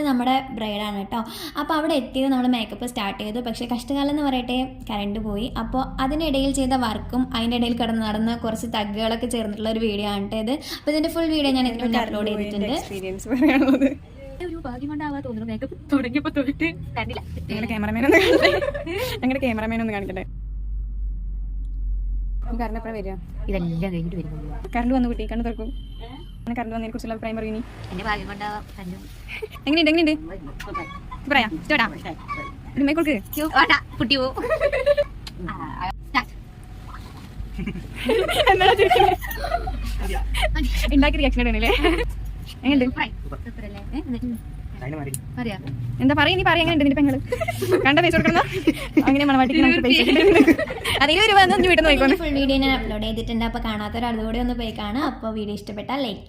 നമ്മുടെ ബ്രൈഡാണ് കേട്ടോ. അപ്പോൾ അവിടെ എത്തിയത് നമ്മൾ മേക്കപ്പ് സ്റ്റാർട്ട് ചെയ്തു. പക്ഷേ കഷ്ടകാലം എന്ന് പറയട്ടെ, കറണ്ട് പോയി. അപ്പോൾ അതിനിടയിൽ ചെയ്ത വർക്കും അതിൻ്റെ ഇടയിൽ കിടന്ന് നടന്ന കുറച്ച് തഗ്ഗുകളൊക്കെ ചേർന്നിട്ടുള്ള ഒരു വീഡിയോ ആണ് ഇത്. അപ്പോൾ ഇതിൻ്റെ ഫുൾ വീഡിയോ ഞാൻ ഇതിന് മുന്നേ അപ്ലോഡ് ചെയ്തിട്ടുണ്ട്. ഒരു ഭാഗ്യം കൊണ്ടാവാ തോന്നുന്നു മേക്കപ്പ് തുടങ്ങിയപ്പോൾ തൊട്ട് കണ്ടില്ല. ഞങ്ങളുടെ ക്യാമറമാൻ ഒന്ന് കാണിക്കട്ടെ. കറണ്ട് എപ്പോഴാണ് വരിക? ഇതെല്ലാം കഴിഞ്ഞിട്ട് വരുന്നു. കറണ്ട് വന്നു കുട്ടി, കണ്ണു തുറക്കും. കറണ്ട് വന്നതിനെ കുറിച്ചുള്ള അഭിപ്രായം പറയൂ. എന്റെ ഭാഗ്യം കൊണ്ടാവാം. എങ്ങനെയുണ്ട് പറയാ ഇഷ്ടപ്പെടാ കൊടുക്ക് കുട്ടി പോ ഉണ്ടാക്കി റിയാക്ഷൻ ഇടണല്ലേ? എങ്ങനെയുണ്ട്? എന്താ പറയാ, നീ പറയാ എങ്ങനെയുണ്ട് നിന്റെ പെങ്ങള്? കണ്ട പൈസ കൊടുക്കണം അങ്ങനെ മണവാട്ടിക്ക് അതിൽ ഒരു വന്ന് വീട്ടിൽ നിന്ന് ഫുൾ വീഡിയോ ഞാൻ അപ്ലോഡ് ചെയ്തിട്ടുണ്ട്. അപ്പോൾ കാണാത്തൊരാൾ കൂടെ ഒന്ന് പോയി കാണാം. അപ്പോൾ വീഡിയോ ഇഷ്ടപ്പെട്ടാൽ ലൈക്ക് ചെയ്യുക.